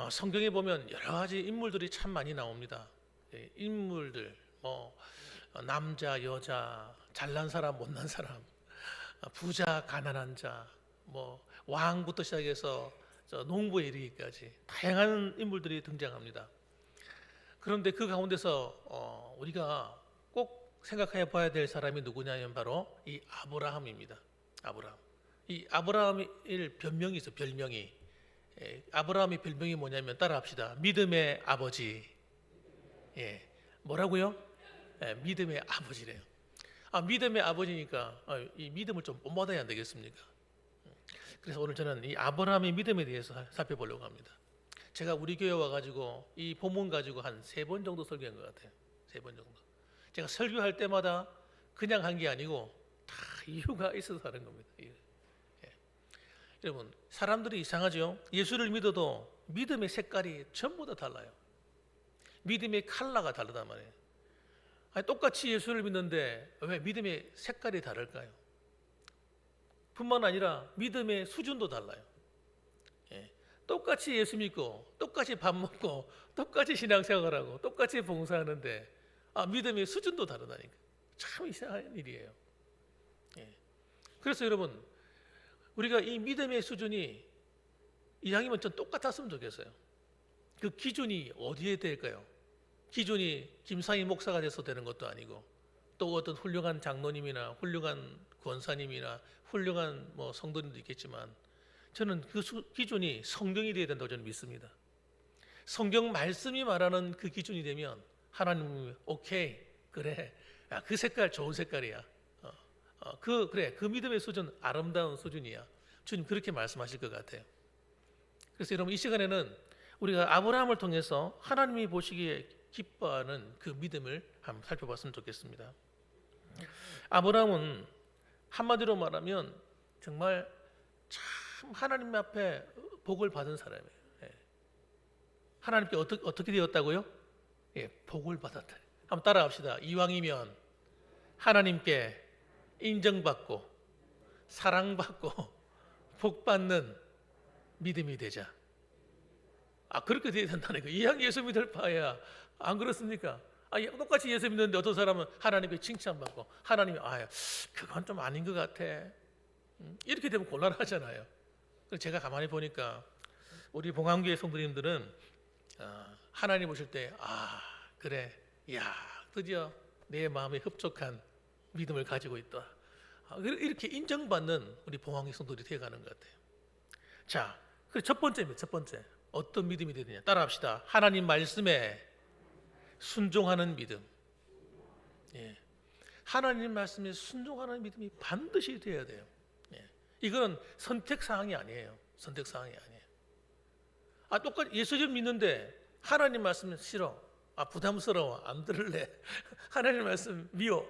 성경에 보면 여러 가지 인물들이 참 많이 나옵니다. 인물들, 남자, 여자, 잘난 사람, 못난 사람, 부자, 가난한 자, 왕부터 시작해서 농부에 이르기까지 다양한 인물들이 등장합니다. 그런데 그 가운데서 우리가 꼭 생각해 봐야 될 사람이 누구냐면 바로 이 아브라함입니다. 아브라함. 이 아브라함의 별명이 있어요. 별명이. 아브라함의 별명이 뭐냐면 따라합시다. 믿음의 아버지. 뭐라고요? 믿음의 아버지래요. 믿음의 아버지니까 이 믿음을 좀 뽐받아야 안 되겠습니까? 그래서 오늘 저는 이 아브라함의 믿음에 대해서 살펴보려고 합니다. 제가 우리 교회 와가지고 이 본문 가지고 한 3번 정도 설교한 것 같아요. 3번 정도. 제가 설교할 때마다 그냥 한 게 아니고 다 이유가 있어서 하는 겁니다. 여러분, 사람들이 이상하죠? 예수를 믿어도 믿음의 색깔이 전부 다 달라요. 믿음의 컬러가 다르단 말이에요. 똑같이 예수를 믿는데 왜 믿음의 색깔이 다를까요? 뿐만 아니라 믿음의 수준도 달라요. 똑같이 예수 믿고 똑같이 밥 먹고 똑같이 신앙생활하고 똑같이 봉사하는데 믿음의 수준도 다르다니까. 참 이상한 일이에요. 그래서 여러분, 우리가 이 믿음의 수준이 이왕이면 좀 똑같았으면 좋겠어요. 그 기준이 어디에 될까요? 기준이 김상희 목사가 돼서 되는 것도 아니고 또 어떤 훌륭한 장로님이나 훌륭한 권사님이나 훌륭한 성도님도 있겠지만 저는 그 기준이 성경이 되어야 된다고 저는 믿습니다. 성경 말씀이 말하는 그 기준이 되면 하나님이 오케이, 그래, 그 색깔 좋은 색깔이야. 그래, 그 믿음의 수준 아름다운 수준이야. 주님 그렇게 말씀하실 것 같아요. 그래서 여러분, 이 시간에는 우리가 아브라함을 통해서 하나님이 보시기에 기뻐하는 그 믿음을 한번 살펴봤으면 좋겠습니다. 아브라함은 한마디로 말하면 정말 참 하나님 앞에 복을 받은 사람이에요. 하나님께 어떻게 되었다고요? 복을 받았다. 한번 따라합시다. 이왕이면 하나님께 인정받고 사랑받고 복받는 믿음이 되자. 그렇게 되어야 된다는 거예요. 이왕 예수 믿을 바야. 안 그렇습니까? 똑같이 예수 믿는데 어떤 사람은 하나님께 칭찬받고 하나님이 그건 좀 아닌 것 같아. 이렇게 되면 곤란하잖아요. 그래서 제가 가만히 보니까 우리 봉황교회 성도님들은 하나님 보실 때 그래, 야 드디어 내 마음에 흡족한 믿음을 가지고 있다. 이렇게 인정받는 우리 봉황교회 성도들이 되어가는 것 같아요. 자, 그 첫 번째입니다. 첫 번째, 어떤 믿음이 되느냐? 따라합시다. 하나님 말씀에 순종하는 믿음. 하나님 말씀에 순종하는 믿음이 반드시 되어야 돼요. 이거는 선택 사항이 아니에요. 선택 사항이 아니에요. 똑같이 예수 좀 믿는데 하나님 말씀은 싫어. 부담스러워. 안 들을래. 하나님 말씀 미워.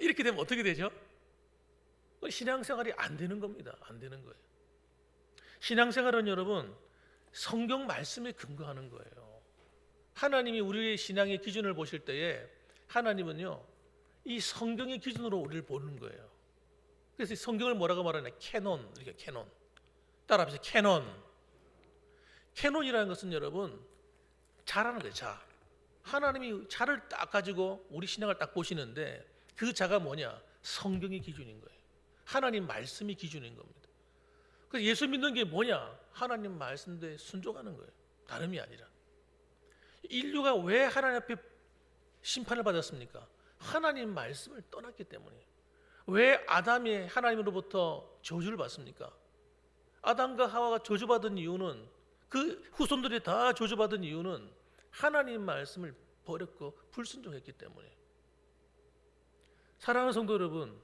이렇게 되면 어떻게 되죠? 신앙생활이 안 되는 겁니다. 안 되는 거예요. 신앙생활은 여러분 성경 말씀에 근거하는 거예요. 하나님이 우리의 신앙의 기준을 보실 때에 하나님은요 이 성경의 기준으로 우리를 보는 거예요. 그래서 성경을 뭐라고 말하냐? 캐논. 이렇게 캐논. 따라합시다. 캐논. 캐논이라는 것은 여러분 자라는 거예요. 자. 하나님이 자를 딱 가지고 우리 신앙을 딱 보시는데 그 자가 뭐냐? 성경의 기준인 거예요. 하나님 말씀이 기준인 겁니다. 그래서 예수 믿는 게 뭐냐? 하나님 말씀대로 순종하는 거예요. 다름이 아니라. 인류가 왜 하나님 앞에 심판을 받았습니까? 하나님 말씀을 떠났기 때문이에요. 왜 아담이 하나님으로부터 저주를 받습니까? 아담과 하와가 저주받은 이유는, 그 후손들이 다 저주받은 이유는 하나님 말씀을 버렸고 불순종했기 때문이에요. 사랑하는 성도 여러분,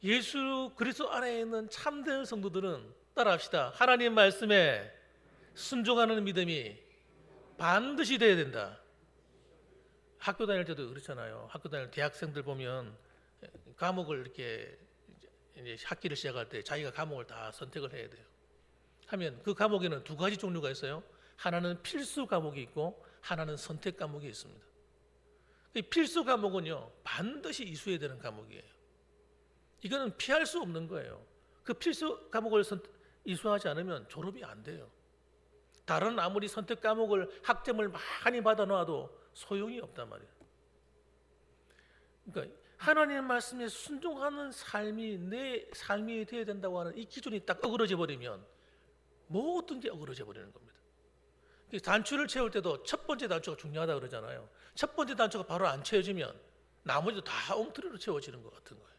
예수 그리스도 안에 있는 참된 성도들은 따라합시다. 하나님 말씀에 순종하는 믿음이 반드시 돼야 된다. 학교 다닐 때도 그렇잖아요. 학교 다닐 대학생들 보면 과목을 이렇게 이제 학기를 시작할 때 자기가 과목을 다 선택을 해야 돼요. 하면 그 과목에는 2가지 종류가 있어요. 하나는 필수 과목이 있고 하나는 선택 과목이 있습니다. 이 필수 과목은요 반드시 이수해야 되는 과목이에요. 이거는 피할 수 없는 거예요. 그 필수 과목을 이수하지 않으면 졸업이 안 돼요. 다른 아무리 선택 과목을 학점을 많이 받아놔도 소용이 없단 말이에요. 그러니까 하나님의 말씀에 순종하는 삶이 내 삶이 되어야 된다고 하는 이 기준이 딱 어그러져 버리면 모든 게 어그러져 버리는 겁니다. 단추를 채울 때도 첫 번째 단추가 중요하다 그러잖아요. 첫 번째 단추가 바로 안 채워지면 나머지도 다 엉터리로 채워지는 것 같은 거예요.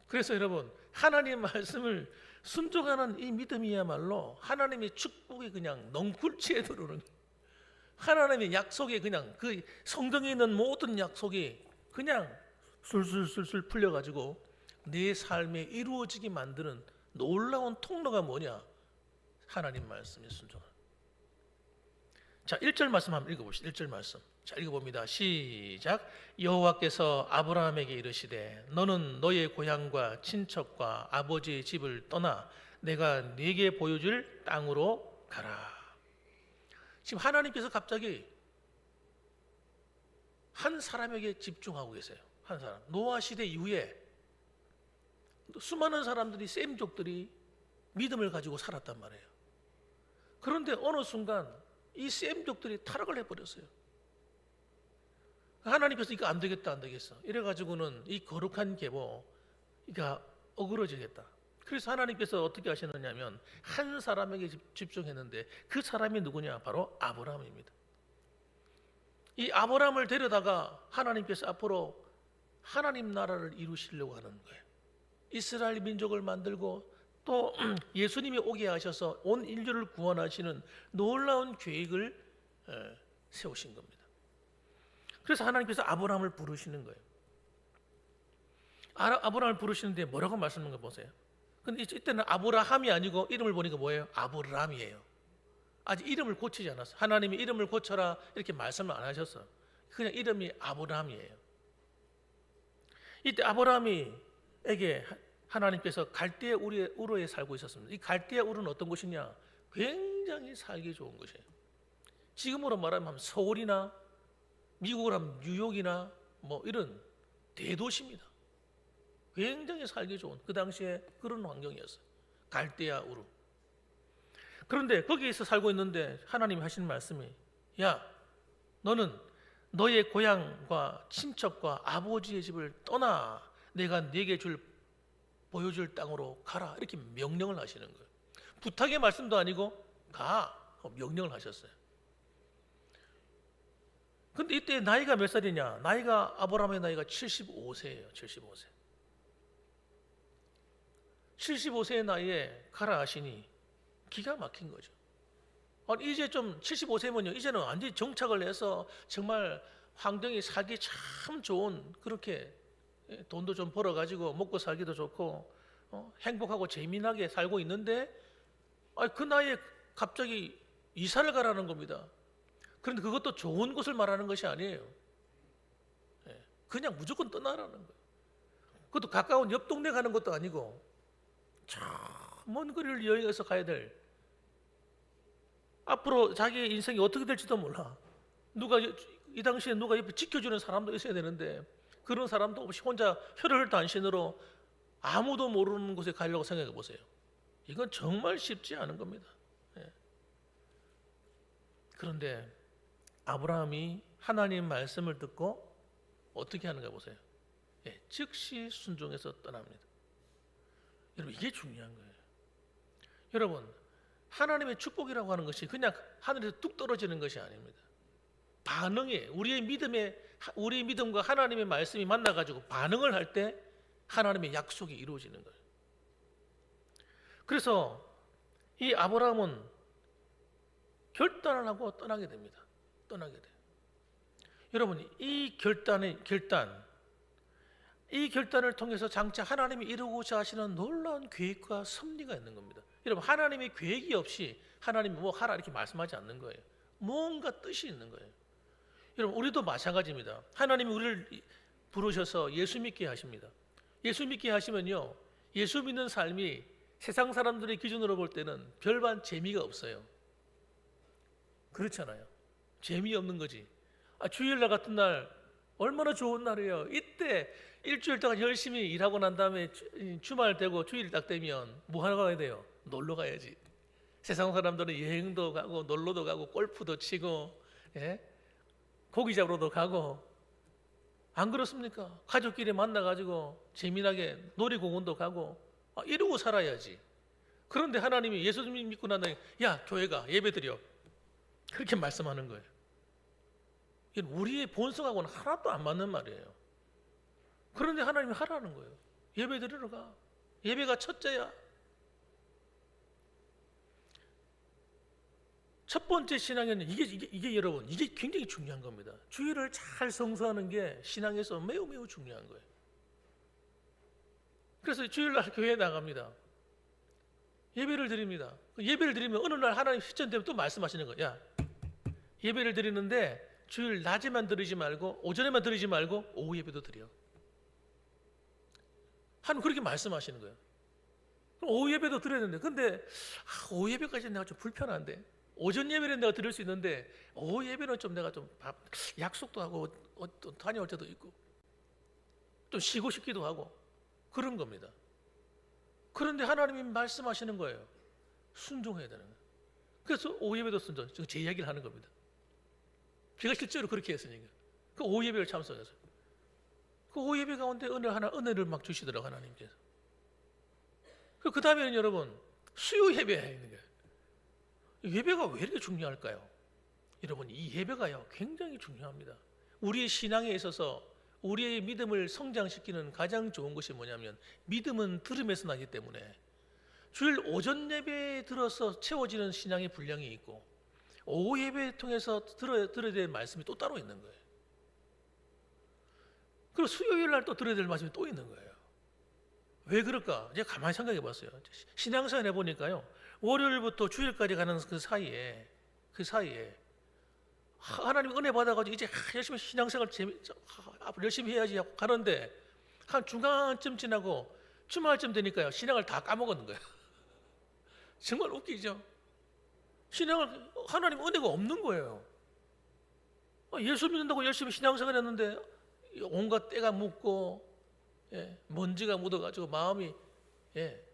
그래서 여러분, 하나님의 말씀을 순종하는 이 믿음이야말로 하나님의 축복이 그냥 넝쿨치에 들어오는, 하나님의 약속에 그냥 그 성경에 있는 모든 약속이 그냥 술술술술 풀려가지고 내 삶에 이루어지게 만드는 놀라운 통로가 뭐냐? 하나님 말씀에 순종하는. 자, 1절 말씀 한번 읽어봅시다. 1절 말씀. 자, 읽어봅니다. 시작. 여호와께서 아브라함에게 이르시되 너는 너의 고향과 친척과 아버지의 집을 떠나 내가 네게 보여줄 땅으로 가라. 지금 하나님께서 갑자기 한 사람에게 집중하고 계세요. 한 사람. 노아 시대 이후에 수많은 사람들이 셈족들이 믿음을 가지고 살았단 말이에요. 그런데 어느 순간 이 셈족들이 타락을 해버렸어요. 하나님께서 이거 안 되겠다, 안 되겠어. 이래가지고는 이 거룩한 계보, 이거 어그러지겠다. 그래서 하나님께서 어떻게 하시느냐면 한 사람에게 집중했는데 그 사람이 누구냐? 바로 아브라함입니다. 이 아브라함을 데려다가 하나님께서 앞으로 하나님 나라를 이루시려고 하는 거예요. 이스라엘 민족을 만들고 또 예수님이 오게 하셔서 온 인류를 구원하시는 놀라운 계획을 세우신 겁니다. 그래서 하나님께서 아브라함을 부르시는 거예요. 아브라함을 부르시는데 뭐라고 말씀하는 거 보세요. 근데 이때는 아브라함이 아니고 이름을 보니까 뭐예요? 아브라함이에요. 아직 이름을 고치지 않았어요. 하나님이 이름을 고쳐라 이렇게 말씀을 안 하셨어요. 그냥 이름이 아브라함이에요. 이때 아브라함에게 하나님께서 갈대아 우르에 살고 있었습니다. 이 갈대아 우르는 어떤 곳이냐? 굉장히 살기 좋은 곳이에요. 지금으로 말하면 서울이나 미국으로 하면 뉴욕이나 뭐 이런 대도시입니다. 굉장히 살기 좋은 그 당시에 그런 환경이었어요. 갈대아 우르. 그런데 거기에서 살고 있는데 하나님이 하신 말씀이 야, 너는 너의 고향과 친척과 아버지의 집을 떠나 내가 네게 보여줄 땅으로 가라 이렇게 명령을 하시는 거예요. 부탁의 말씀도 아니고 가 명령을 하셨어요. 근데 이때 나이가 몇 살이냐? 나이가 아브라함의 나이가 75세예요. 75세. 75세의 나이에 가라 하시니 기가 막힌 거죠. 아니, 이제 좀 75세면요 이제는 완전히 정착을 해서 정말 환경이 살기 참 좋은 그렇게 돈도 좀 벌어가지고 먹고 살기도 좋고 행복하고 재미나게 살고 있는데 그 나이에 갑자기 이사를 가라는 겁니다. 그런데 그것도 좋은 곳을 말하는 것이 아니에요. 그냥 무조건 떠나라는 거예요. 그것도 가까운 옆 동네 가는 것도 아니고 참 먼 거리를 여행해서 가야 될, 앞으로 자기의 인생이 어떻게 될지도 몰라. 이 당시에 누가 옆에 지켜주는 사람도 있어야 되는데 그런 사람도 없이 혼자 혀를 단신으로 아무도 모르는 곳에 가려고 생각해 보세요. 이건 정말 쉽지 않은 겁니다. 그런데 아브라함이 하나님 말씀을 듣고 어떻게 하는가 보세요. 즉시 순종해서 떠납니다. 여러분, 이게 중요한 거예요. 여러분, 하나님의 축복이라고 하는 것이 그냥 하늘에서 뚝 떨어지는 것이 아닙니다. 반응에 우리의 믿음과 하나님의 말씀이 만나가지고 반응을 할 때 하나님의 약속이 이루어지는 거예요. 그래서 이 아브라함은 결단을 하고 떠나게 됩니다. 떠나게 돼요. 여러분, 이 결단을 통해서 장차 하나님이 이루고자 하시는 놀라운 계획과 섭리가 있는 겁니다. 여러분, 하나님의 계획이 없이 하나님이 뭐 하라 이렇게 말씀하지 않는 거예요. 뭔가 뜻이 있는 거예요. 여러분, 우리도 마찬가지입니다. 하나님이 우리를 부르셔서 예수 믿게 하십니다. 예수 믿게 하시면요, 예수 믿는 삶이 세상 사람들의 기준으로 볼 때는 별반 재미가 없어요. 그렇잖아요. 재미없는 거지. 주일날 같은 날 얼마나 좋은 날이에요. 이때 일주일 동안 열심히 일하고 난 다음에 주말 되고 주일 딱 되면 뭐 하러 가야 돼요? 놀러 가야지. 세상 사람들은 여행도 가고 놀러도 가고 골프도 치고 예? 고기 잡으러도 가고 안 그렇습니까? 가족끼리 만나가지고 재미나게 놀이공원도 가고 이러고 살아야지. 그런데 하나님이 예수 믿고 난 다음에 야 교회가 예배드려 그렇게 말씀하는 거예요. 이건 우리의 본성하고는 하나도 안 맞는 말이에요. 그런데 하나님이 하라는 거예요. 예배드리러 가. 예배가 첫째야. 첫 번째 신앙에는 이게 여러분 이게 굉장히 중요한 겁니다. 주일을 잘 성수하는 게 신앙에서 매우 매우 중요한 거예요. 그래서 주일날 교회에 나갑니다. 예배를 드립니다. 예배를 드리면 어느 날 하나님 시점 되면 또 말씀하시는 거예요. 야, 예배를 드리는데 주일 낮에만 드리지 말고 오전에만 드리지 말고 오후 예배도 드려. 하나님 그렇게 말씀하시는 거예요. 그럼 오후 예배도 드려야 되는데 근데 오후 예배까지는 내가 좀 불편한데 오전 예배는 내가 드릴 수 있는데 오후 예배는 좀 내가 좀 약속도 하고 또 다녀올 때도 있고 좀 쉬고 싶기도 하고 그런 겁니다. 그런데 하나님이 말씀하시는 거예요. 순종해야 되는 거예요. 그래서 오후 예배도 순종. 지금 제 이야기를 하는 겁니다. 제가 실제로 그렇게 했으니까 그 오후 예배를 참석해서 그 오후 예배 가운데 은혜를 막 주시더라고 하나님께서. 그 다음에는 여러분 수요 예배가 있는 거예요. 예배가 왜 이렇게 중요할까요? 여러분 이 예배가요 굉장히 중요합니다. 우리의 신앙에 있어서 우리의 믿음을 성장시키는 가장 좋은 것이 뭐냐면 믿음은 들음에서 나기 때문에 주일 오전 예배에 들어서 채워지는 신앙의 분량이 있고 오후 예배 통해서 들어야 될 말씀이 또 따로 있는 거예요. 그리고 수요일 날 또 들어야 될 말씀이 또 있는 거예요. 왜 그럴까? 제가 가만히 생각해 봤어요. 신앙생활 해보니까요 월요일부터 주일까지 가는 그 사이에 하나님 은혜 받아가지고 이제 열심히 신앙생활 열심히 해야지 하고 가는데 한 중간쯤 지나고 주말쯤 되니까요 신앙을 다 까먹었는 거예요. 정말 웃기죠. 신앙을 하나님 은혜가 없는 거예요. 예수 믿는다고 열심히 신앙생활 했는데 온갖 때가 묻고 먼지가 묻어가지고 마음이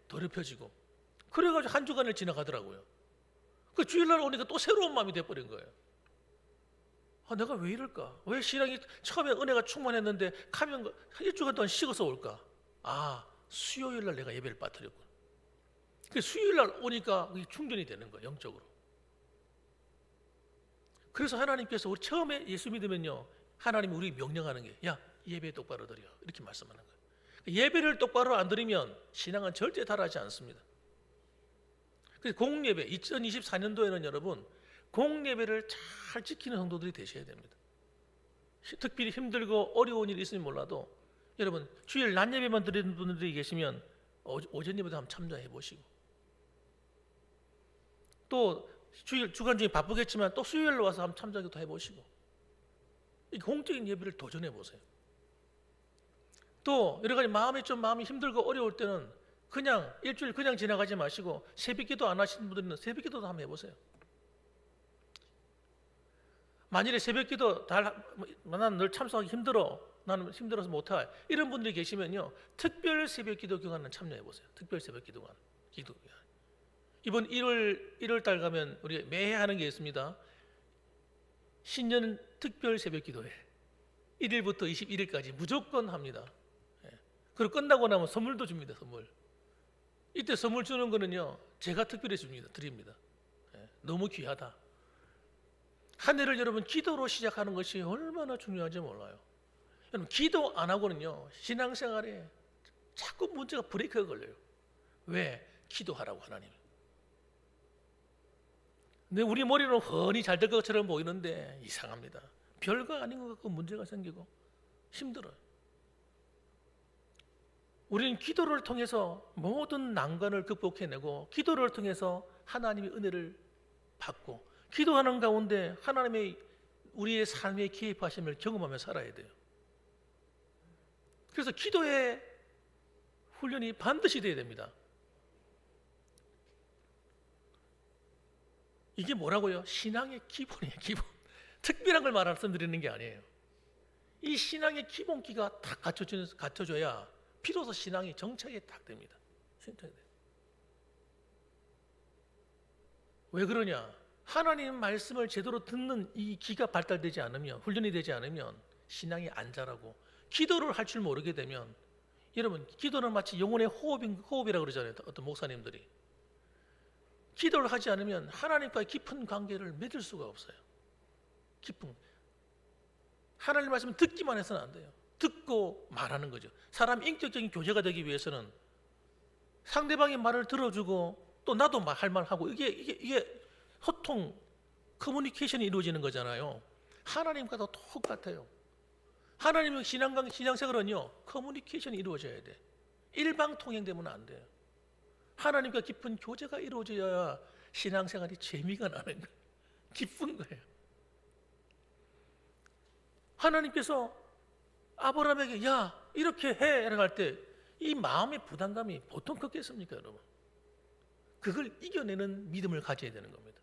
더럽혀지고 그래가지고 한 주간을 지나가더라고요. 그 주일날 오니까 또 새로운 마음이 돼버린 거예요. 내가 왜 이럴까? 왜 신앙이 처음에 은혜가 충만했는데 가면 일주간 동안 식어서 올까? 수요일날 내가 예배를 빠뜨렸구나. 그 수요일날 오니까 충전이 되는 거예요, 영적으로. 그래서 하나님께서 우리 처음에 예수 믿으면요 하나님이 우리 명령하는 게 야 예배 똑바로 드려 이렇게 말씀하는 거예요. 예배를 똑바로 안 드리면 신앙은 절대 달하지 않습니다. 그래서 공예배 2024년도에는 여러분 공예배를 잘 지키는 성도들이 되셔야 됩니다. 특별히 힘들고 어려운 일이 있으면 몰라도 여러분 주일 낮 예배만 드리는 분들이 계시면 오전 예배도 한번 참여해 보시고 또 주일 주간 중에 바쁘겠지만 또 수요일로 와서 한번 참석도 해보시고 이 공적인 예배를 도전해 보세요. 또 여러 가지 마음이 힘들고 어려울 때는 그냥 일주일 그냥 지나가지 마시고 새벽기도 안 하시는 분들은 새벽기도도 한번 해보세요. 만일에 새벽기도 나는 늘 참석하기 힘들어, 나는 힘들어서 못해 이런 분들이 계시면요 특별 새벽기도 기간을 참여해 보세요. 특별 새벽기도 기간. 이번 1월 달 가면 우리 매해 하는 게 있습니다. 신년 특별 새벽기도회 1일부터 21일까지 무조건 합니다. 그리고 끝나고 나면 선물도 줍니다. 선물. 이때 선물 주는 거는요 제가 특별히 드립니다. 너무 귀하다. 한 해를 여러분 기도로 시작하는 것이 얼마나 중요한지 몰라요. 여러분 기도 안 하고는요 신앙생활에 자꾸 문제가 브레이크가 걸려요. 왜? 기도하라고 하나님. 근데 우리 머리는 훤히 잘 될 것처럼 보이는데 이상합니다. 별거 아닌 것 같고 문제가 생기고 힘들어요. 우리는 기도를 통해서 모든 난관을 극복해내고 기도를 통해서 하나님의 은혜를 받고 기도하는 가운데 하나님의 우리의 삶의 개입하심을 경험하며 살아야 돼요. 그래서 기도의 훈련이 반드시 돼야 됩니다. 이게 뭐라고요? 신앙의 기본이에요. 기본. 특별한 걸 말씀드리는 게 아니에요. 이 신앙의 기본기가 딱 갖춰져야 비로소 신앙이 정착이 딱 됩니다. 왜 그러냐? 하나님 말씀을 제대로 듣는 이 귀가 발달되지 않으면, 훈련이 되지 않으면 신앙이 안 자라고, 기도를 할 줄 모르게 되면, 여러분 기도는 마치 영혼의 호흡이라고 그러잖아요. 어떤 목사님들이. 기도를 하지 않으면 하나님과의 깊은 관계를 맺을 수가 없어요. 깊은 하나님 말씀을 듣기만 해서는 안 돼요. 듣고 말하는 거죠. 사람 인격적인 교제가 되기 위해서는 상대방의 말을 들어주고 또 나도 할 말하고 이게 소통, 커뮤니케이션이 이루어지는 거잖아요. 하나님과도 똑같아요. 하나님의 신앙생활은요, 커뮤니케이션이 이루어져야 돼. 일방통행되면 안 돼요. 하나님과 깊은 교제가 이루어져야 신앙생활이 재미가 나는 거예요. 기쁜 거예요. 하나님께서 아브라함에게 야 이렇게 해 라고 할 때 이 마음의 부담감이 보통 컸겠습니까, 여러분? 그걸 이겨내는 믿음을 가져야 되는 겁니다.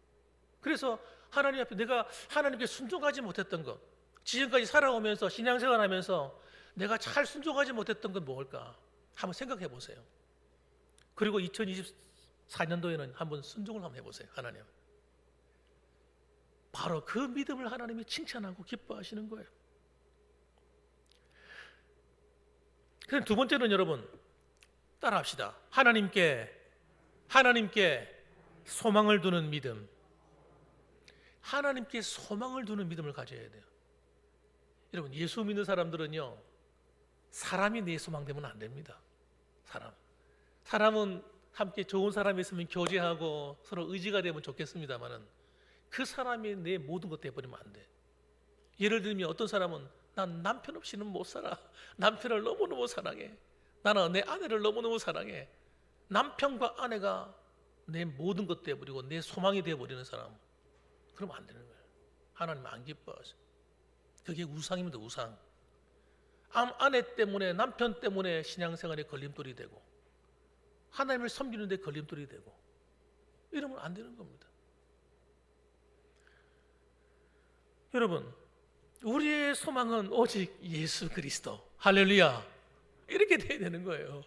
그래서 하나님 앞에 내가 하나님께 순종하지 못했던 것, 지금까지 살아오면서 신앙생활하면서 내가 잘 순종하지 못했던 건 뭘까? 한번 생각해 보세요. 그리고 2024년도에는 한번 순종을 한번 해보세요. 하나님. 바로 그 믿음을 하나님이 칭찬하고 기뻐하시는 거예요. 그럼 두 번째는 여러분 따라합시다. 하나님께 소망을 두는 믿음. 하나님께 소망을 두는 믿음을 가져야 돼요. 여러분 예수 믿는 사람들은요, 사람이 내 소망 되면 안 됩니다. 사람은 함께 좋은 사람이 있으면 교제하고 서로 의지가 되면 좋겠습니다만은 그 사람이 내 모든 것 돼버리면 안 돼. 예를 들면 어떤 사람은 난 남편 없이는 못 살아. 남편을 너무너무 사랑해. 나는 내 아내를 너무너무 사랑해. 남편과 아내가 내 모든 것 돼버리고 내 소망이 돼버리는 사람, 그러면 안 되는 거예요. 하나님 안 기뻐하세요. 그게 우상입니다. 우상. 아내 때문에, 남편 때문에 신앙생활에 걸림돌이 되고 하나님을 섬기는 데 걸림돌이 되고 이러면 안 되는 겁니다. 여러분 우리의 소망은 오직 예수 그리스도. 할렐루야. 이렇게 돼야 되는 거예요.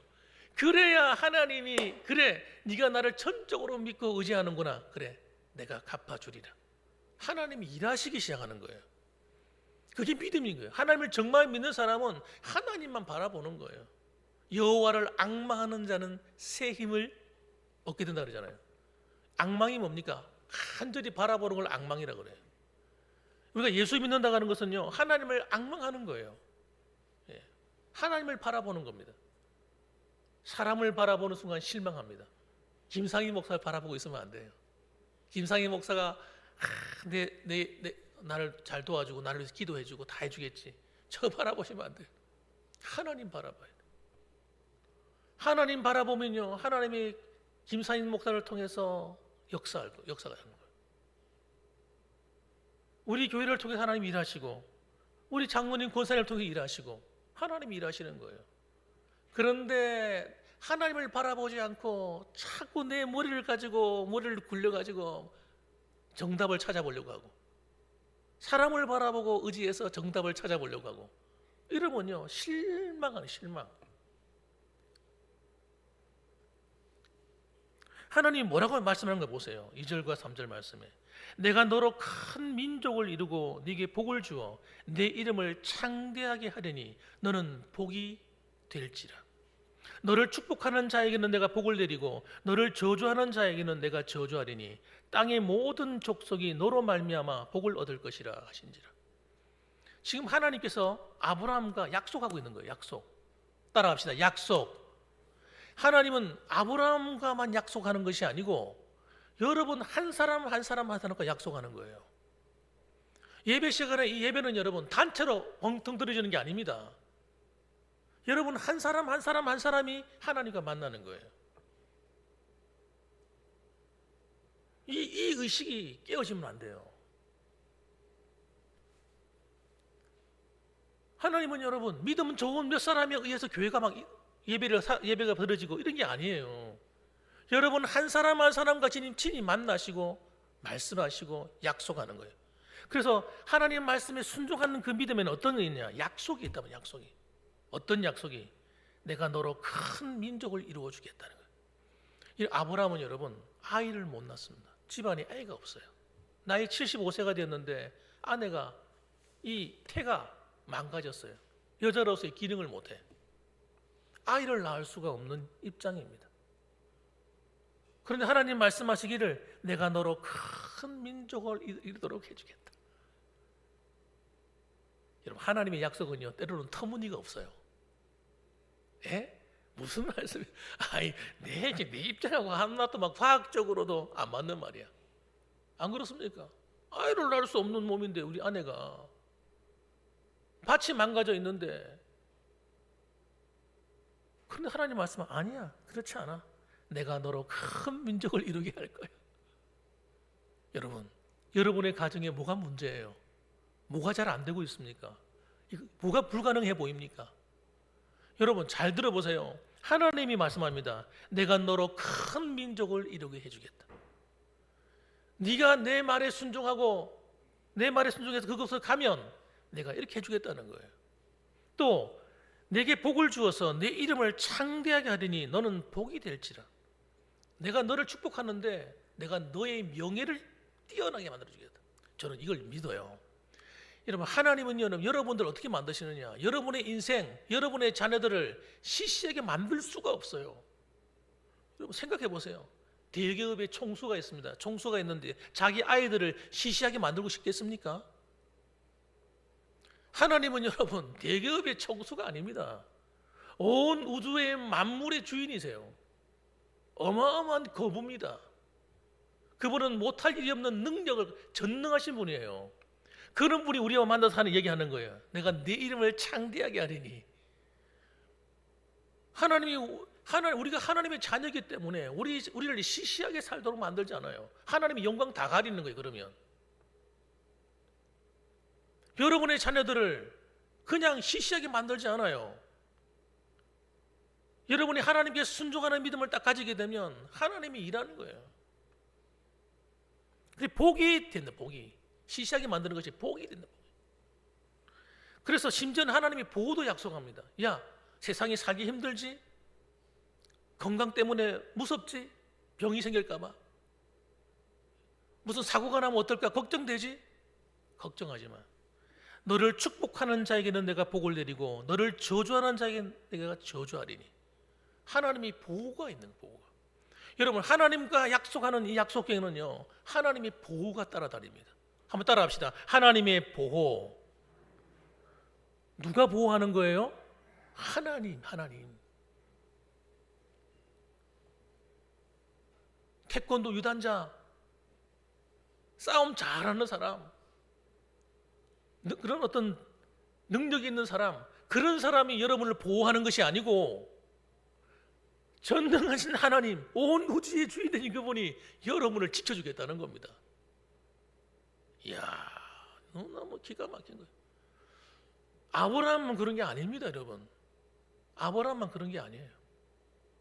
그래야 하나님이 그래 네가 나를 전적으로 믿고 의지하는구나. 그래 내가 갚아주리라. 하나님이 일하시기 시작하는 거예요. 그게 믿음인 거예요. 하나님을 정말 믿는 사람은 하나님만 바라보는 거예요. 여호와를 앙망하는 자는 새 힘을 얻게 된다 그러잖아요. 앙망이 뭡니까? 간절히 바라보는 걸 앙망이라고 그래요. 우리가 예수 믿는다고 하는 것은요, 하나님을 앙망하는 거예요. 예. 하나님을 바라보는 겁니다. 사람을 바라보는 순간 실망합니다. 김상희 목사를 바라보고 있으면 안 돼요. 김상희 목사가 나를 잘 도와주고 나를 위해서 기도해주고 다 해주겠지. 저 바라보시면 안 돼요. 하나님 바라봐야 돼요. 하나님 바라보면요, 하나님이 김상희 목사를 통해서 역사가 하는 거예요. 우리 교회를 통해 하나님이 일하시고 우리 장로님 권사님을 통해 일하시고 하나님이 일하시는 거예요. 그런데 하나님을 바라보지 않고 자꾸 내 머리를 굴려가지고 정답을 찾아보려고 하고 사람을 바라보고 의지해서 정답을 찾아보려고 하고 이러면요 실망하는 실망. 하나님이 뭐라고 말씀하는 거 보세요. 2절과 3절 말씀에 내가 너로 큰 민족을 이루고 네게 복을 주어 내 이름을 창대하게 하려니 너는 복이 될지라. 너를 축복하는 자에게는 내가 복을 내리고 너를 저주하는 자에게는 내가 저주하리니 땅의 모든 족속이 너로 말미암아 복을 얻을 것이라 하신지라. 지금 하나님께서 아브라함과 약속하고 있는 거예요. 약속. 따라합시다. 약속. 하나님은 아브라함과만 약속하는 것이 아니고 여러분 한 사람과 약속하는 거예요. 예배 시간에 이 예배는 여러분 단체로 엉뚱 들어지는 게 아닙니다. 여러분 한 사람이 하나님과 만나는 거예요. 이 의식이 깨어지면 안 돼요. 하나님은 여러분 믿음 좋은 몇 사람에 의해서 교회가 막 예배가 벌어지고 이런 게 아니에요. 여러분 한 사람과 친히 만나시고 말씀하시고 약속하는 거예요. 그래서 하나님 말씀에 순종하는 그 믿음에는 어떤 게 있냐? 약속이 있다면 약속이. 어떤 약속이? 내가 너로 큰 민족을 이루어 주겠다는 거예요. 이 아브라함은 여러분 아이를 못 낳습니다. 집안에 아이가 없어요. 나이 75세가 되었는데 아내가 이 태가 망가졌어요. 여자로서의 기능을 못해. 아이를 낳을 수가 없는 입장입니다. 그런데 하나님 말씀하시기를 내가 너로 큰 민족을 이루도록 해주겠다. 여러분, 하나님의 약속은요 때로는 터무니가 없어요. 예? 무슨 말씀이? 아니, 내 입장하고 하나도 막 과학적으로도 안 맞는 말이야. 안 그렇습니까? 아이를 낳을 수 없는 몸인데 우리 아내가 밭이 망가져 있는데, 그런데 하나님 말씀은 아니야, 그렇지 않아. 내가 너로 큰 민족을 이루게 할 거야. 여러분, 여러분의 가정에 뭐가 문제예요? 뭐가 잘 안 되고 있습니까? 뭐가 불가능해 보입니까? 여러분 잘 들어보세요. 하나님이 말씀합니다. 내가 너로 큰 민족을 이루게 해주겠다. 네가 내 말에 순종하고 내 말에 순종해서 그곳을 가면 내가 이렇게 해주겠다는 거예요. 또 내게 복을 주어서 내 이름을 창대하게 하리니 너는 복이 될지라. 내가 너를 축복하는데 내가 너의 명예를 뛰어나게 만들어주겠다. 저는 이걸 믿어요. 여러분, 하나님은 여러분들 어떻게 만드시느냐? 여러분의 인생, 여러분의 자녀들을 시시하게 만들 수가 없어요. 여러분 생각해 보세요. 대기업에 총수가 있습니다. 총수가 있는데 자기 아이들을 시시하게 만들고 싶겠습니까? 하나님은 여러분 대기업의 총수가 아닙니다. 온 우주의 만물의 주인이세요. 어마어마한 거부입니다. 그분은 못할 일이 없는 능력을 전능하신 분이에요. 그런 분이 우리와 만나서 하는 얘기하는 거예요. 내가 네 이름을 창대하게 하리니. 우리가 하나님의 자녀이기 때문에 우리를 시시하게 살도록 만들지 않아요. 하나님의 영광 다 가리는 거예요. 그러면 여러분의 자녀들을 그냥 시시하게 만들지 않아요. 여러분이 하나님께 순종하는 믿음을 딱 가지게 되면 하나님이 일하는 거예요. 그래서 복이 된다. 복이 시시하게 만드는 것이 복이 된다. 그래서 심지어는 하나님이 보호도 약속합니다. 야, 세상이 살기 힘들지? 건강 때문에 무섭지? 병이 생길까 봐? 무슨 사고가 나면 어떨까 걱정되지? 걱정하지 마. 너를 축복하는 자에게는 내가 복을 내리고 너를 저주하는 자에게는 내가 저주하리니. 하나님이 보호가 있는 보호가. 여러분, 하나님과 약속하는 이 약속에는요 하나님의 보호가 따라다닙니다. 한번 따라합시다. 하나님의 보호. 누가 보호하는 거예요? 하나님. 태권도 유단자, 싸움 잘하는 사람, 그런 어떤 능력이 있는 사람, 그런 사람이 여러분을 보호하는 것이 아니고 전능하신 하나님, 온 우주의 주인이신 그분이 여러분을 지켜주겠다는 겁니다. 이야, 너무 기가 막힌 거예요. 아브라함은 그런 게 아닙니다, 여러분. 아브라함만 그런 게 아니에요.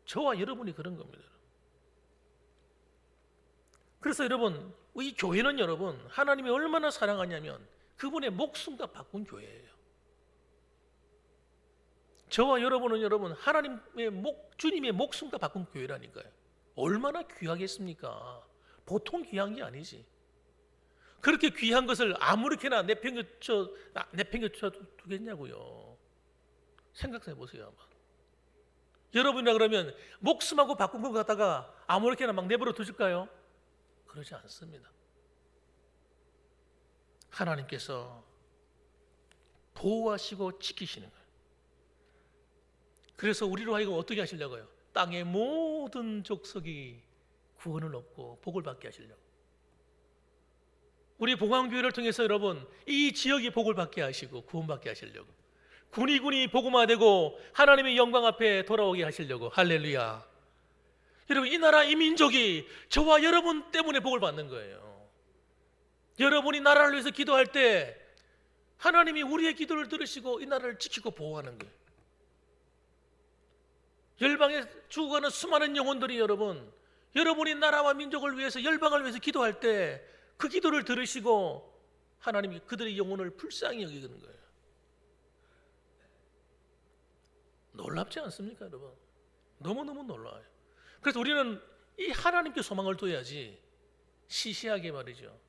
저와 여러분이 그런 겁니다. 그래서 여러분, 이 교회는 여러분 하나님이 얼마나 사랑하냐면 그분의 목숨과 바꾼 교회예요. 저와 여러분은 여러분 하나님의 주님의 목숨과 바꾼 교회라니까요. 얼마나 귀하겠습니까? 보통 귀한 게 아니지. 그렇게 귀한 것을 아무렇게나 내팽개쳐 두겠냐고요. 생각해 보세요. 아마. 여러분이나 그러면 목숨하고 바꾼 것 갖다가 아무렇게나 막 내버려 두실까요? 그러지 않습니다. 하나님께서 보호하시고 지키시는 거예요. 그래서 우리로 하여금 어떻게 하시려고요? 땅의 모든 족속이 구원을 얻고 복을 받게 하시려고. 우리 봉황교회를 통해서 여러분 이 지역이 복을 받게 하시고 구원받게 하시려고, 군이 복음화되고 하나님의 영광 앞에 돌아오게 하시려고. 할렐루야. 여러분, 이 나라 이 민족이 저와 여러분 때문에 복을 받는 거예요. 여러분이 나라를 위해서 기도할 때 하나님이 우리의 기도를 들으시고 이 나라를 지키고 보호하는 거예요. 열방에 죽어가는 수많은 영혼들이 여러분이 나라와 민족을 위해서, 열방을 위해서 기도할 때 그 기도를 들으시고 하나님이 그들의 영혼을 불쌍히 여기는 거예요. 놀랍지 않습니까, 여러분? 너무너무 놀라워요. 그래서 우리는 이 하나님께 소망을 둬야지 시시하게 말이죠.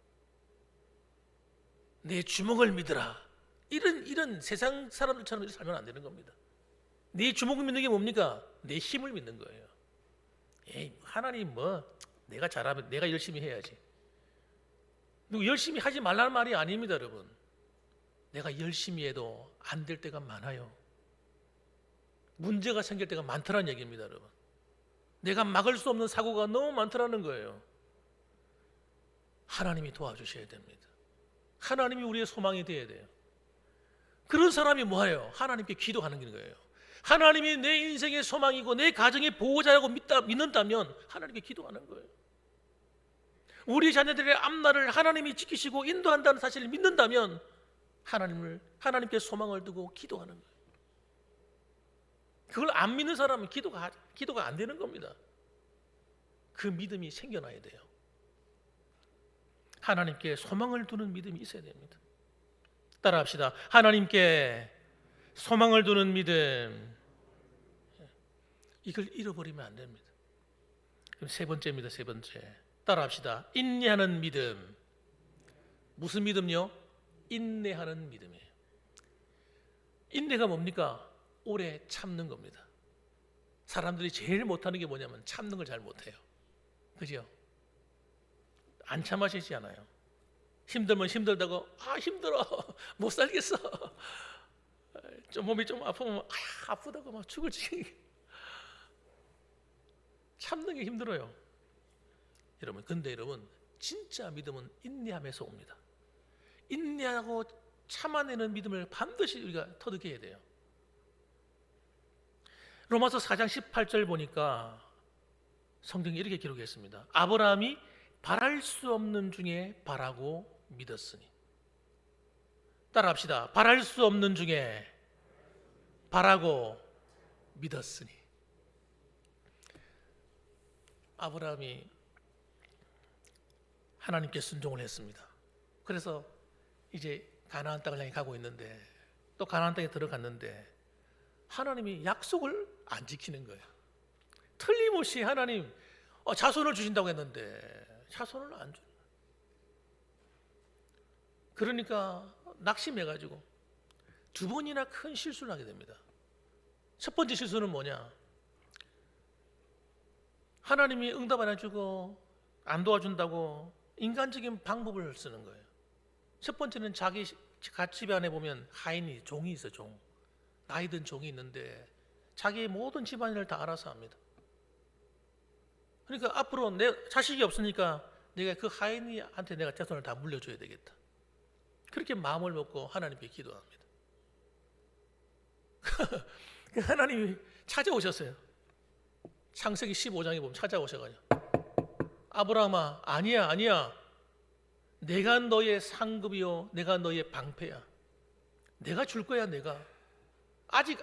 내 주먹을 믿으라. 이런 세상 사람들처럼 살면 안 되는 겁니다. 내 주먹을 믿는 게 뭡니까? 내 힘을 믿는 거예요. 에이, 하나님 내가 잘하면 내가 열심히 해야지. 열심히 하지 말라는 말이 아닙니다, 여러분. 내가 열심히 해도 안 될 때가 많아요. 문제가 생길 때가 많더라는 얘기입니다, 여러분. 내가 막을 수 없는 사고가 너무 많더라는 거예요. 하나님이 도와주셔야 됩니다. 하나님이 우리의 소망이 되어야 돼요. 그런 사람이 뭐예요? 하나님께 기도하는 거예요. 하나님이 내 인생의 소망이고 내 가정의 보호자라고 믿는다면 하나님께 기도하는 거예요. 우리 자녀들의 앞날을 하나님이 지키시고 인도한다는 사실을 믿는다면 하나님께 소망을 두고 기도하는 거예요. 그걸 안 믿는 사람은 기도가 안 되는 겁니다. 그 믿음이 생겨나야 돼요. 하나님께 소망을 두는 믿음이 있어야 됩니다. 따라합시다. 하나님께 소망을 두는 믿음. 이걸 잃어버리면 안 됩니다. 그럼 세 번째입니다. 세 번째. 따라합시다. 인내하는 믿음. 무슨 믿음요? 인내하는 믿음이에요. 인내가 뭡니까? 오래 참는 겁니다. 사람들이 제일 못하는 게 뭐냐면 참는 걸 잘 못해요. 그죠? 안 참으시지 않아요. 힘들면 힘들다고 힘들어 못 살겠어. 좀 몸이 좀 아프면 아프다고 막 죽을 지경이. 참는 게 힘들어요. 여러분, 근데 여러분 진짜 믿음은 인내하면서 옵니다. 인내하고 참아내는 믿음을 반드시 우리가 터득해야 돼요. 로마서 4장 18절 보니까 성경이 이렇게 기록했습니다. 아브라함이 바랄 수 없는 중에 바라고 믿었으니. 따라합시다. 바랄 수 없는 중에 바라고 믿었으니. 아브라함이 하나님께 순종을 했습니다. 그래서 이제 가나안 땅을 향해 가고 있는데, 또 가나안 땅에 들어갔는데 하나님이 약속을 안 지키는 거예요. 틀림없이 하나님 자손을 주신다고 했는데 자손을 안 주는 거예요. 그러니까 낙심해가지고 두 번이나 큰 실수를 하게 됩니다. 첫 번째 실수는 뭐냐? 하나님이 응답 안 해주고 안 도와준다고 인간적인 방법을 쓰는 거예요. 첫 번째는 자기 집에 안에 보면 하인이, 종이 있어. 종. 나이 든 종이 있는데 자기의 모든 집안일을 다 알아서 합니다. 그러니까 앞으로 내 자식이 없으니까 내가 그 하인이한테 내가 자손을 다 물려줘야 되겠다. 그렇게 마음을 먹고 하나님께 기도합니다. 하나님이 찾아오셨어요. 창세기 15장에 보면 찾아오셔가지고, 아브라함아, 아니야. 내가 너의 상급이요, 내가 너의 방패야. 내가 줄 거야. 내가 아직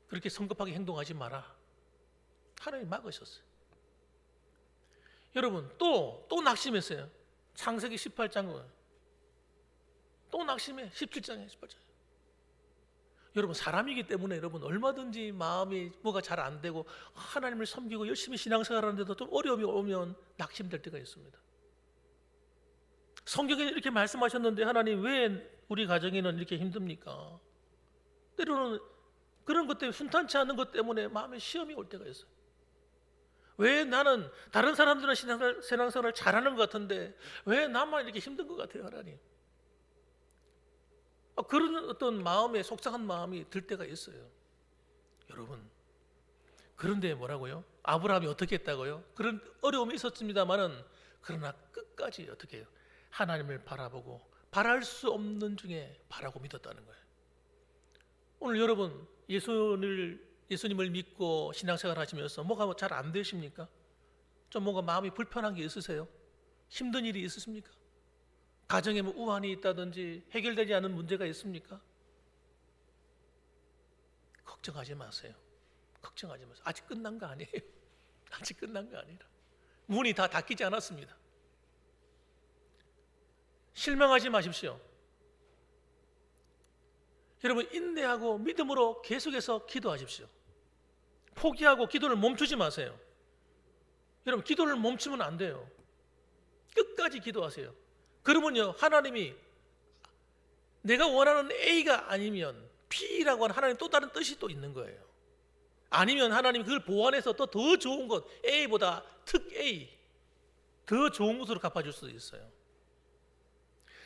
그렇게 성급하게 행동하지 마라. 하나님 막으셨어요. 여러분 또 낙심했어요. 창세기 18장은 또 낙심해. 17장에 18장. 여러분 사람이기 때문에 여러분 얼마든지 마음이 뭐가 잘 안 되고 하나님을 섬기고 열심히 신앙생활하는데도 좀 어려움이 오면 낙심될 때가 있습니다. 성경에 이렇게 말씀하셨는데 하나님 왜 우리 가정에는 이렇게 힘듭니까? 때로는 그런 것 때문에, 순탄치 않은 것 때문에 마음에 시험이 올 때가 있어요. 왜 나는 다른 사람들은 신앙생활을 잘하는 것 같은데 왜 나만 이렇게 힘든 것 같아요, 하나님? 그런 어떤 마음에 속상한 마음이 들 때가 있어요. 여러분, 그런데 뭐라고요? 아브라함이 어떻게 했다고요? 그런 어려움이 있었습니다만은 그러나 끝까지 어떻게 해요? 하나님을 바라보고 바랄 수 없는 중에 바라고 믿었다는 거예요. 오늘 여러분 예수님을 믿고 신앙생활 하시면서 뭐가 잘 안 되십니까? 좀 뭔가 마음이 불편한 게 있으세요? 힘든 일이 있으십니까? 가정에 뭐 우환이 있다든지 해결되지 않은 문제가 있습니까? 걱정하지 마세요. 걱정하지 마세요. 아직 끝난 거 아니에요. 아직 끝난 거 아니라 문이 다 닫히지 않았습니다. 실망하지 마십시오. 여러분 인내하고 믿음으로 계속해서 기도하십시오. 포기하고 기도를 멈추지 마세요. 여러분, 기도를 멈추면 안 돼요. 끝까지 기도하세요. 그러면요, 하나님이 내가 원하는 A가 아니면 B라고 하는 하나님 또 다른 뜻이 또 있는 거예요. 아니면 하나님이 그걸 보완해서 또 더 좋은 것, A보다 특 A, 더 좋은 것으로 갚아줄 수도 있어요.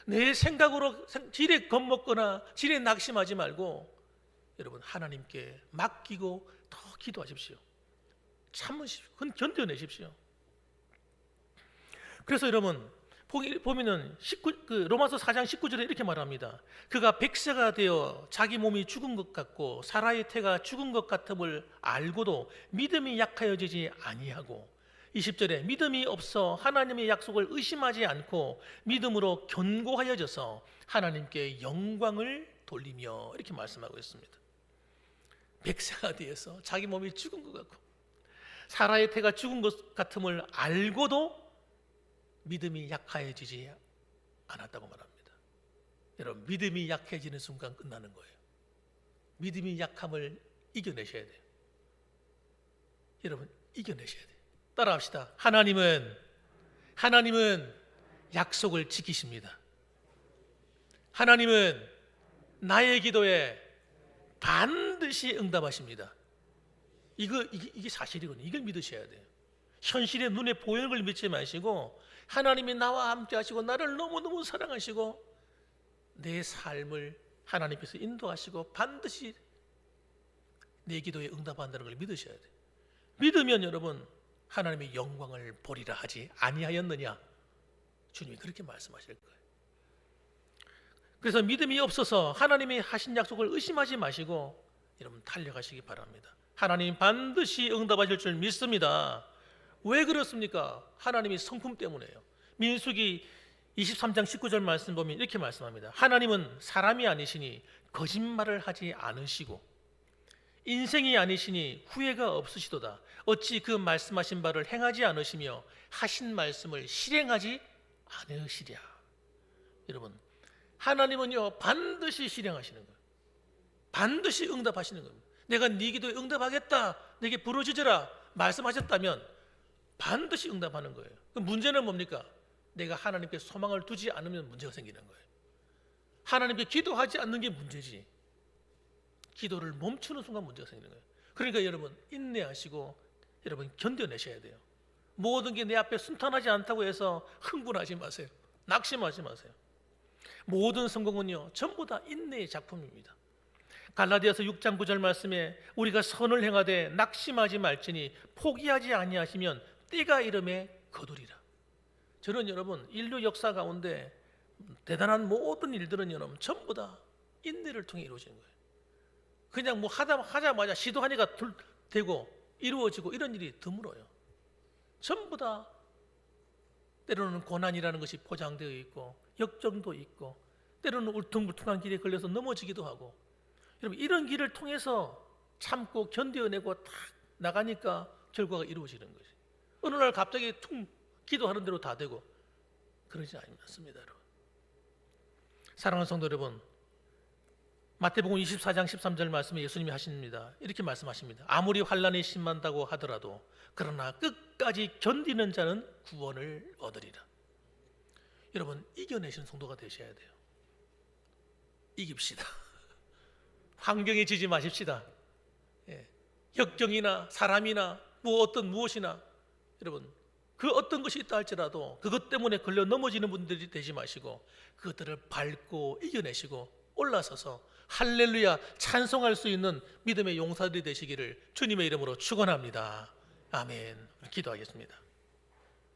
내 생각으로 지레 겁먹거나 지레 낙심하지 말고 여러분, 하나님께 맡기고 더 기도하십시오. 참으십시오. 그건 견뎌내십시오. 그래서 여러분, 보면은 로마서 4장 19절에 이렇게 말합니다. 그가 백세가 되어 자기 몸이 죽은 것 같고 사라의 태가 죽은 것 같음을 알고도 믿음이 약하여지지 아니하고, 20절에 믿음이 없어 하나님의 약속을 의심하지 않고 믿음으로 견고하여져서 하나님께 영광을 돌리며, 이렇게 말씀하고 있습니다. 백세가 되어서 자기 몸이 죽은 것 같고 사라의 태가 죽은 것 같음을 알고도 믿음이 약해지지 않았다고 말합니다. 여러분, 믿음이 약해지는 순간 끝나는 거예요. 믿음이 약함을 이겨내셔야 돼요. 여러분, 이겨내셔야 돼요. 따라합시다. 하나님은 약속을 지키십니다. 하나님은 나의 기도에 반드시 응답하십니다. 이게 사실이거든요. 이걸 믿으셔야 돼요. 현실의 눈에 보이는 걸 믿지 마시고, 하나님이 나와 함께 하시고 나를 너무너무 사랑하시고 내 삶을 하나님께서 인도하시고 반드시 내 기도에 응답한다는 걸 믿으셔야 돼요. 믿으면 여러분, 하나님의 영광을 보리라 하지 아니하였느냐? 주님이 그렇게 말씀하실 거예요. 그래서 믿음이 없어서 하나님이 하신 약속을 의심하지 마시고 여러분, 달려가시기 바랍니다. 하나님 반드시 응답하실 줄 믿습니다. 왜 그렇습니까? 하나님이 성품 때문에요. 민수기 23장 19절 말씀 보면 이렇게 말씀합니다. 하나님은 사람이 아니시니 거짓말을 하지 않으시고 인생이 아니시니 후회가 없으시도다. 어찌 그 말씀하신 바를 행하지 않으시며 하신 말씀을 실행하지 않으시랴. 여러분, 하나님은요 반드시 실행하시는 거예요. 반드시 응답하시는 겁니다. 내가 네 기도에 응답하겠다, 내게 부르짖으라 말씀하셨다면 반드시 응답하는 거예요. 그럼 문제는 뭡니까? 내가 하나님께 소망을 두지 않으면 문제가 생기는 거예요. 하나님께 기도하지 않는 게 문제지, 기도를 멈추는 순간 문제가 생기는 거예요. 그러니까 여러분, 인내하시고 여러분 견뎌내셔야 돼요. 모든 게 내 앞에 순탄하지 않다고 해서 흥분하지 마세요. 낙심하지 마세요. 모든 성공은요 전부 다 인내의 작품입니다. 갈라디아서 6장 9절 말씀에 우리가 선을 행하되 낙심하지 말지니 포기하지 아니하시면 때가 이름에 거두리라. 저는 여러분, 인류 역사 가운데 대단한 모든 일들은 여러분 전부 다 인내를 통해 이루어지는 거예요. 그냥 뭐 하자마자 시도하니까 되고 이루어지고 이런 일이 드물어요. 전부 다 때로는 고난이라는 것이 포장되어 있고 역정도 있고 때로는 울퉁불퉁한 길에 걸려서 넘어지기도 하고, 여러분 이런 길을 통해서 참고 견뎌내고 딱 나가니까 결과가 이루어지는 거지. 어느 날 갑자기 퉁 기도하는 대로 다 되고 그러지 않습니다. 여러분, 사랑하는 성도 여러분, 마태복음 24장 13절 말씀에 예수님이 하십니다. 이렇게 말씀하십니다. 아무리 환난이 심한다고 하더라도 그러나 끝까지 견디는 자는 구원을 얻으리라. 여러분, 이겨내시는 성도가 되셔야 돼요. 이깁시다. 환경에 지지 마십시다. 역경이나 사람이나 무엇이나 여러분, 그 어떤 것이 있다 할지라도 그것 때문에 걸려 넘어지는 분들이 되지 마시고 그것들을 밟고 이겨내시고 올라서서 할렐루야 찬송할 수 있는 믿음의 용사들이 되시기를 주님의 이름으로 축원합니다. 아멘. 기도하겠습니다.